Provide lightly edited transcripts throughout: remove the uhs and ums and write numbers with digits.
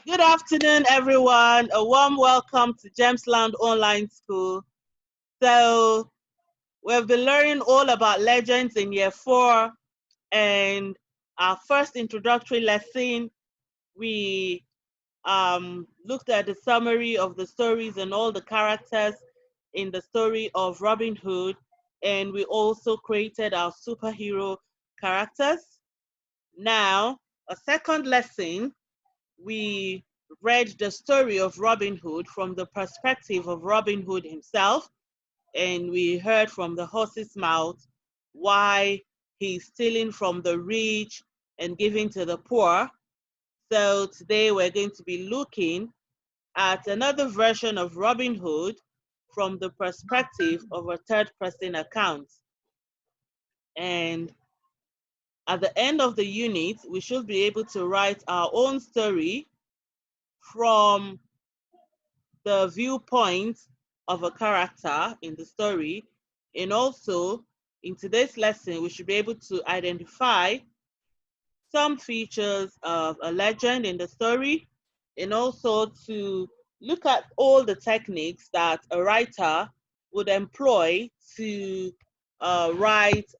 Good afternoon, everyone. A warm welcome to Gemsland Online School. So, we've been learning all about legends in year 4, and our first introductory lesson, we looked at the summary of the stories and all the characters in the story of Robin Hood, and we also created our superhero characters. Now, a second lesson, we read the story of Robin Hood from the perspective of Robin Hood himself, and we heard from the horse's mouth why he's stealing from the rich and giving to the poor. So today we're going to be looking at another version of Robin Hood from the perspective of a third-person account. And at the end of the unit, we should be able to write our own story from the viewpoint of a character in the story. And also, in today's lesson, we should be able to identify some features of a legend in the story, and also to look at all the techniques that a writer would employ to write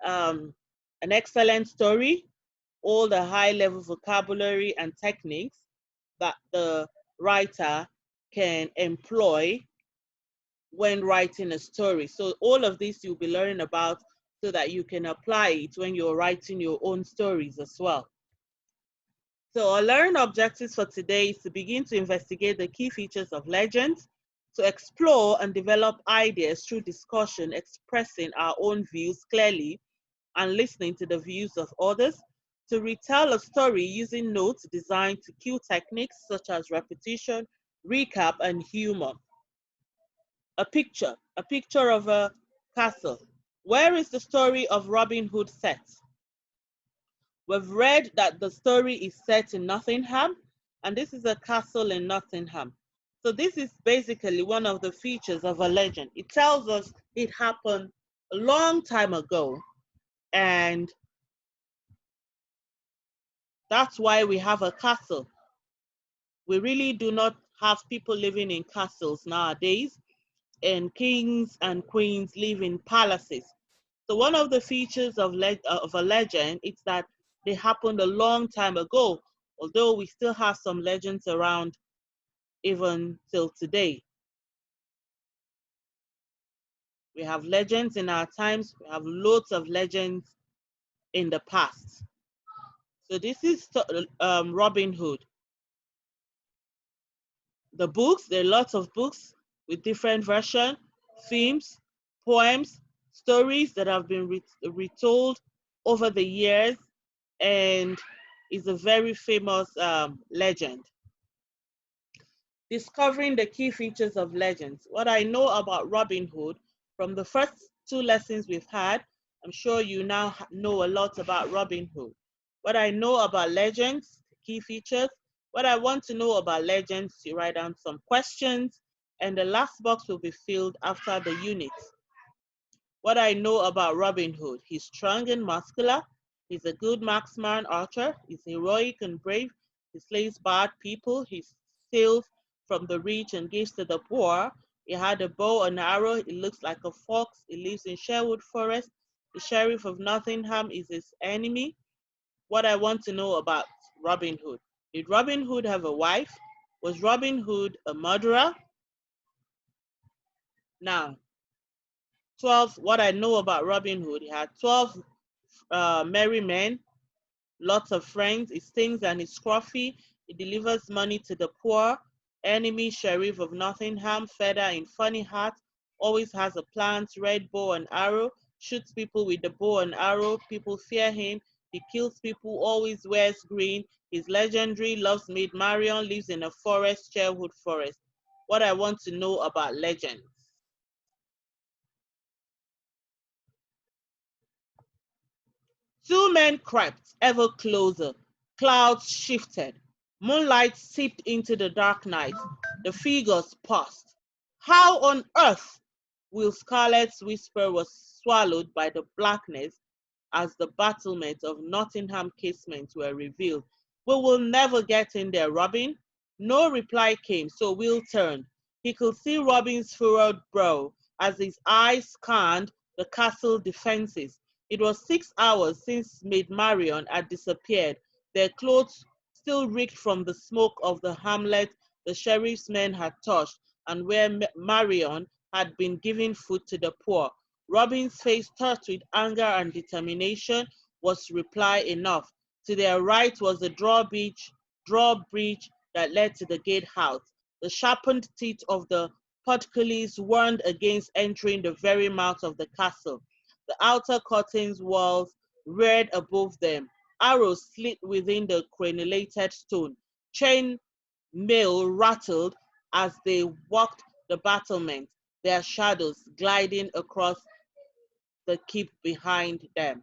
an excellent story, all the high-level vocabulary and techniques that the writer can employ when writing a story. So all of this you'll be learning about so that you can apply it when you're writing your own stories as well. So our learning objectives for today is to begin to investigate the key features of legends, to explore and develop ideas through discussion, expressing our own views clearly and listening to the views of others, to retell a story using notes designed to cue techniques such as repetition, recap, and humor. A picture of a castle. Where is the story of Robin Hood set? We've read that the story is set in Nottingham, and this is a castle in Nottingham. So this is basically one of the features of a legend. It tells us it happened a long time ago, and that's why we have a castle. We really do not have people living in castles nowadays, and kings and queens live in palaces. So one of the features of a legend is that they happened a long time ago, although we still have some legends around even till today. We have legends in our times, we have loads of legends in the past. So this is Robin Hood. The books, there are lots of books with different versions, themes, poems, stories that have been retold over the years, and is a very famous legend. Discovering the key features of legends. What I know about Robin Hood from the first 2 lessons we've had, I'm sure you now know a lot about Robin Hood. What I know about legends, key features. What I want to know about legends, you write down some questions, and the last box will be filled after the unit. What I know about Robin Hood: he's strong and muscular, he's a good marksman, archer, he's heroic and brave, he slays bad people, he steals from the rich and gives to the poor, he had a bow and arrow, he looks like a fox, he lives in Sherwood Forest, the sheriff of Nottingham is his enemy. What I want to know about Robin Hood: did Robin Hood have a wife? Was Robin Hood a murderer? Now, 12, what I know about Robin Hood: he had 12 merry men, lots of friends, he sings and he's scruffy, he delivers money to the poor, enemy sheriff of Nottingham, feather in funny hat, always has a plant, red bow and arrow, shoots people with the bow and arrow, people fear him, he kills people, always wears green, he's legendary, loves Maid Marian, lives in a forest, Sherwood Forest. What I want to know about legends. Two men crept ever closer. Clouds shifted. Moonlight seeped into the dark night. The figures paused. How on earth will Scarlet's whisper was swallowed by the blackness as the battlements of Nottingham casements were revealed? We will never get in there, Robin. No reply came, so Will turned. He could see Robin's furrowed brow as his eyes scanned the castle defenses. It was 6 hours since Maid Marion had disappeared, their clothes still reeked from the smoke of the hamlet the sheriff's men had touched, and where Marion had been giving food to the poor. Robin's face, touched with anger and determination, was reply enough. To their right was the drawbridge that led to the gatehouse. The sharpened teeth of the portcullis warned against entering the very mouth of the castle. The outer curtains walls reared above them. Arrows slit within the crenelated stone. Chain mail rattled as they walked the battlement, their shadows gliding across the keep behind them.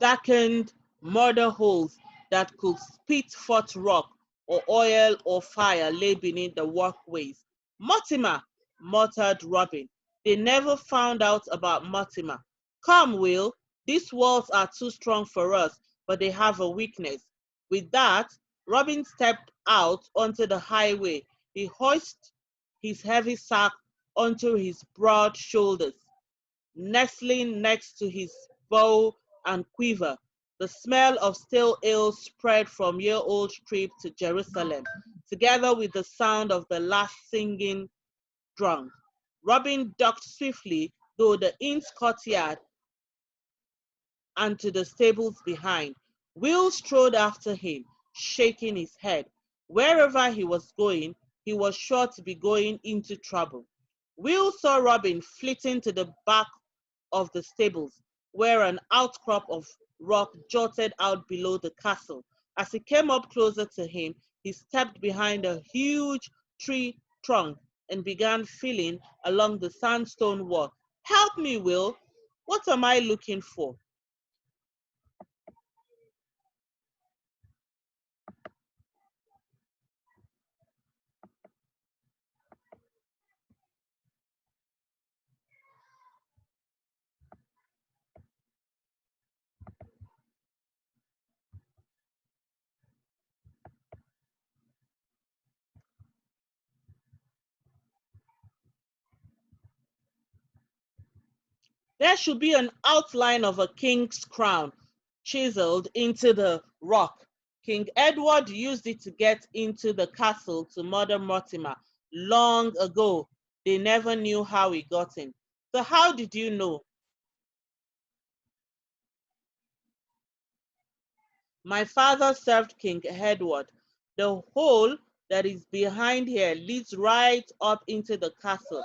Darkened murder holes that could spit forth rock or oil or fire lay beneath the walkways. Mortimer, muttered Robin. They never found out about Mortimer. Come, Will, these walls are too strong for us, but they have a weakness. With that, Robin stepped out onto the highway. He hoisted his heavy sack onto his broad shoulders, nestling next to his bow and quiver. The smell of stale ale spread from year-old trip to Jerusalem, together with the sound of the last singing drunk. Robin ducked swiftly through the inn's courtyard and to the stables behind. Will strode after him, shaking his head. Wherever he was going, he was sure to be going into trouble. Will saw Robin flitting to the back of the stables, where an outcrop of rock jutted out below the castle. As he came up closer to him, he stepped behind a huge tree trunk and began feeling along the sandstone wall. Help me, Will. What am I looking for? There should be an outline of a king's crown chiseled into the rock. King Edward used it to get into the castle to murder Mortimer long ago. They never knew how he got in. So how did you know? My father served King Edward. The hole that is behind here leads right up into the castle.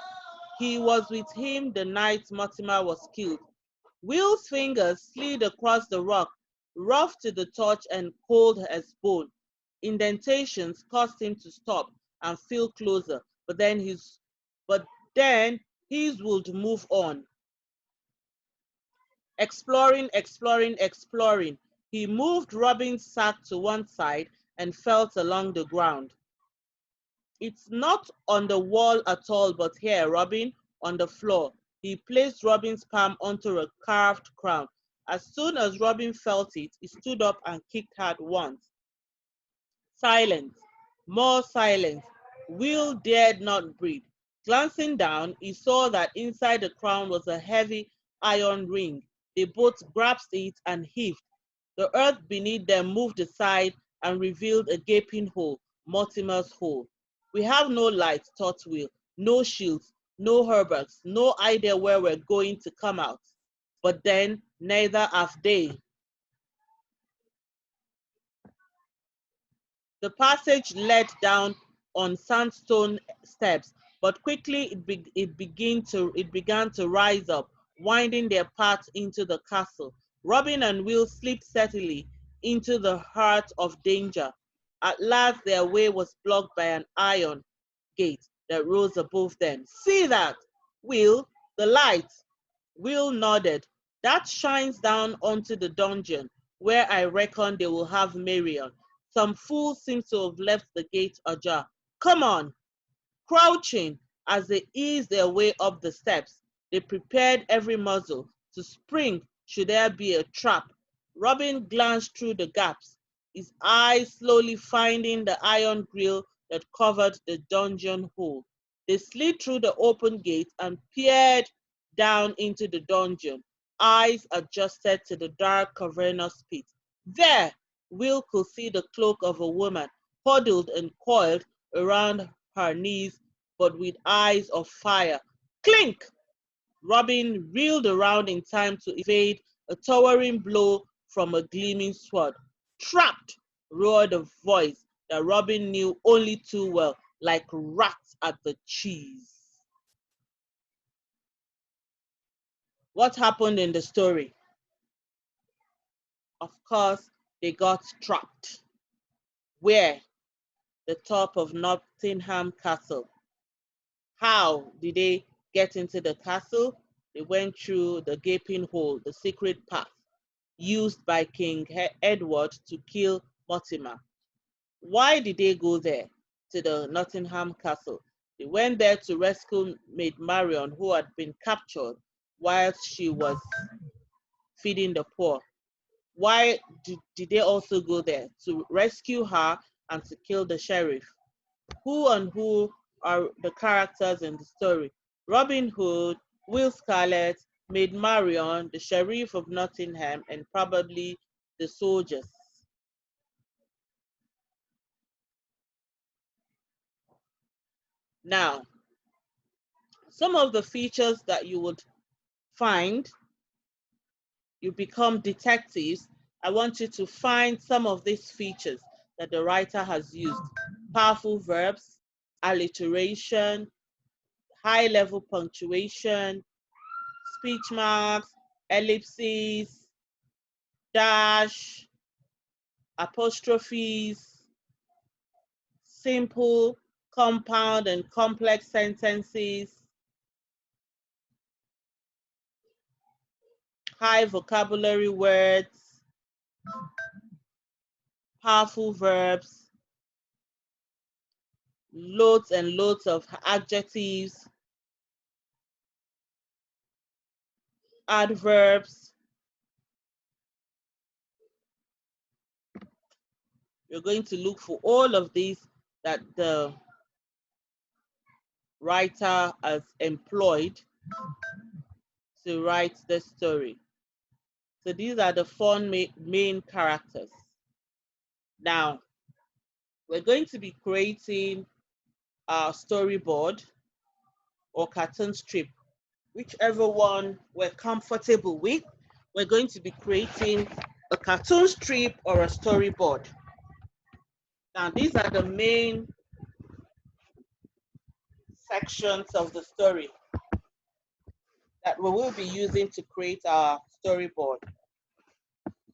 He was with him the night Mortimer was killed. Will's fingers slid across the rock, rough to the touch and cold as bone. Indentations caused him to stop and feel closer, but then his would move on. Exploring. He moved Robin's sack to one side and felt along the ground. It's not on the wall at all, but here, Robin, on the floor. He placed Robin's palm onto a carved crown. As soon as Robin felt it, he stood up and kicked hard once. Silence, more silence. Will dared not breathe. Glancing down, he saw that inside the crown was a heavy iron ring. They both grasped it and heaved. The earth beneath them moved aside and revealed a gaping hole, Mortimer's hole. We have no light, thought Will, no shields, no Herberts, no idea where we're going to come out. But then, neither have they. The passage led down on sandstone steps, but quickly it began to rise up, winding their path into the castle. Robin and Will slipped steadily into the heart of danger. At last their way was blocked by an iron gate that rose above them. See that? Will, the light. Will nodded. That shines down onto the dungeon, where I reckon they will have Marion. Some fool seems to have left the gate ajar. Come on. Crouching as they eased their way up the steps, they prepared every muscle to spring should there be a trap. Robin glanced through the gaps, his eyes slowly finding the iron grill that covered the dungeon hole. They slid through the open gate and peered down into the dungeon, eyes adjusted to the dark cavernous pit. There, Will could see the cloak of a woman, huddled and coiled around her knees, but with eyes of fire. Clink! Robin reeled around in time to evade a towering blow from a gleaming sword. Trapped! Roared a voice that Robin knew only too well, like rats at the cheese. What happened in the story? Of course, they got trapped. Where? The top of Nottingham Castle. How did they get into the castle? They went through the gaping hole, the secret path used by King Edward to kill Mortimer. Why did they go there, to the Nottingham Castle? They went there to rescue Maid Marian, who had been captured whilst she was feeding the poor. Why did they also go there? To rescue her and to kill the sheriff. Who and who are the characters in the story? Robin Hood, Will Scarlet, Maid Marian, the Sheriff of Nottingham, and probably the soldiers. Now, some of the features that you would find, you become detectives. I want you to find some of these features that the writer has used. Powerful verbs, alliteration, high-level punctuation, speech marks, ellipses, dash, apostrophes, simple, compound, and complex sentences, high vocabulary words, powerful verbs, loads and loads of adjectives, adverbs. You're going to look for all of these that the writer has employed to write the story. So these are the four main characters. Now, we're going to be creating a storyboard or cartoon strip, whichever one we're comfortable with. We're going to be creating a cartoon strip or a storyboard. Now, these are the main sections of the story that we will be using to create our storyboard.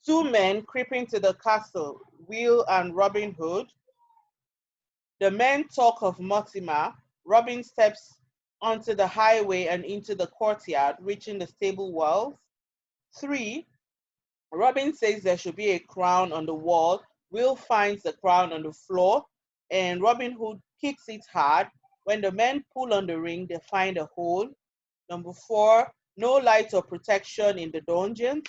Two men creeping to the castle, Will and Robin Hood. The men talk of Mortimer. Robin steps onto the highway and into the courtyard, reaching the stable walls. 3, Robin says there should be a crown on the wall. Will finds the crown on the floor, and Robin Hood kicks it hard. When the men pull on the ring, they find a hole. Number 4, no light or protection in the dungeon.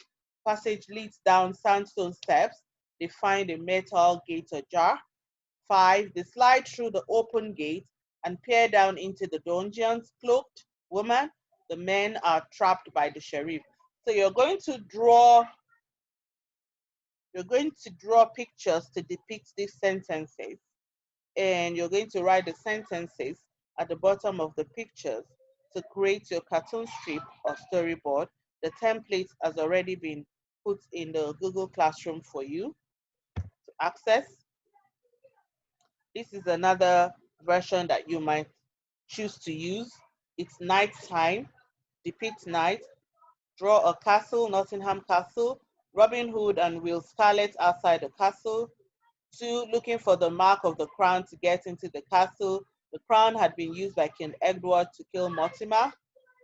Passage leads down sandstone steps. They find a metal gate ajar. 5, they slide through the open gate and peer down into the dungeon's cloaked woman. The men are trapped by the sheriff. So you're going to draw pictures to depict these sentences, and you're going to write the sentences at the bottom of the pictures to create your cartoon strip or storyboard. The template has already been put in the Google Classroom for you to access. This is another version that you might choose to use. It's night time, depict night, draw a castle, Nottingham Castle, Robin Hood and Will Scarlet outside the castle. 2, looking for the mark of the crown to get into the castle. The crown had been used by King Edward to kill Mortimer.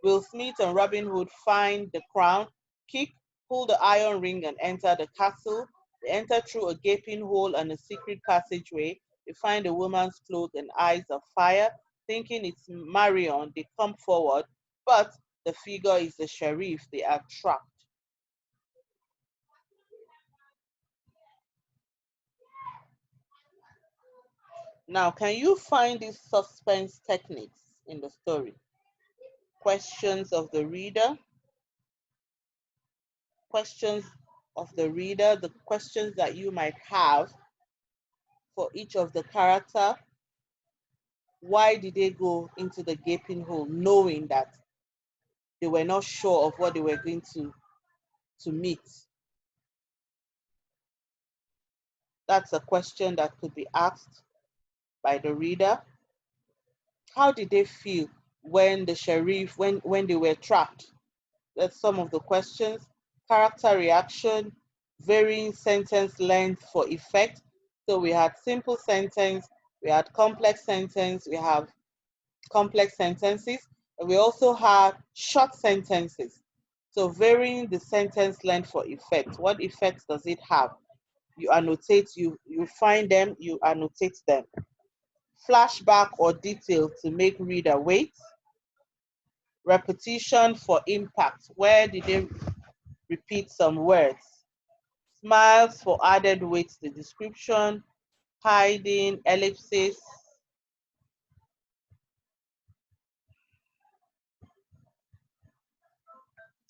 Will Smith and Robin Hood find the crown, kick, pull the iron ring and enter the castle. They enter through a gaping hole and a secret passageway. They find a woman's cloak and eyes of fire. Thinking it's Marion, they come forward, but The figure is the sheriff. They are trapped. Now, can you find these suspense techniques in the story? Questions of the reader. Questions of the reader, the questions that you might have for each of the character. Why did they go into the gaping hole knowing that they were not sure of what they were going to meet? That's a question that could be asked by the reader. How did they feel when the sheriff, when they were trapped? That's some of the questions. Character reaction, varying sentence length for effect. So we had simple sentence, we had complex sentence, we have complex sentences, and we also had short sentences. So varying the sentence length for effect. What effects does it have? You annotate, you find them, you annotate them. Flashback or detail to make reader wait. Repetition for impact. Where did they repeat some words? Smiles for added weight to the description. Hiding, ellipsis.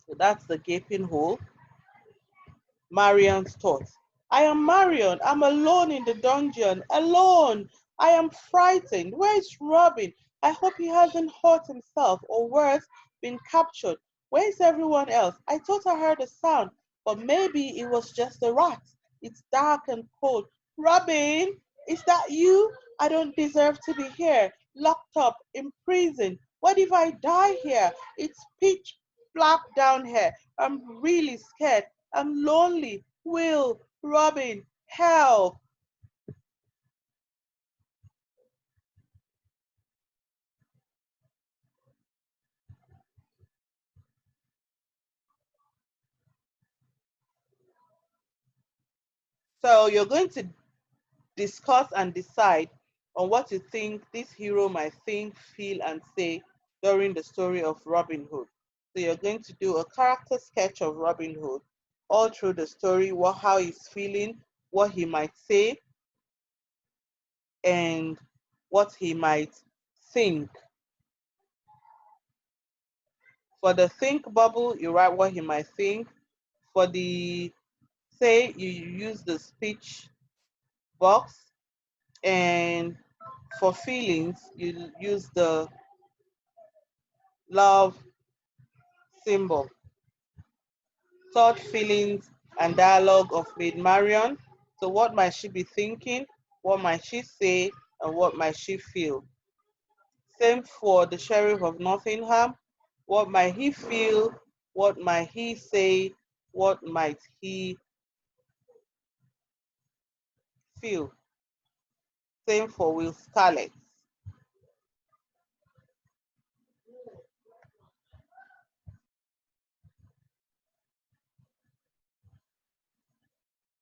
So that's the gaping hole. Marion's thoughts. I am Marion. I'm alone in the dungeon. Alone. I am frightened. Where is Robin? I hope he hasn't hurt himself or worse, been captured. Where is everyone else? I thought I heard a sound, but maybe it was just a rat. It's dark and cold. Robin, is that you? I don't deserve to be here, locked up, in prison. What if I die here? It's pitch black down here. I'm really scared. I'm lonely. Will, Robin, help. So you're going to discuss and decide on what you think this hero might think, feel, and say during the story of Robin Hood. So you're going to do a character sketch of Robin Hood all through the story, how he's feeling, what he might say, and what he might think. For the think bubble, you write what he might think. For the say, you use the speech box. And for feelings, you use the love symbol. Thought, feelings, and dialogue of Maid Marian. So what might she be thinking? What might she say? And what might she feel? Same for the Sheriff of Nottingham. What might he feel? What might he say? What might he feel? Same for Will Scarlet.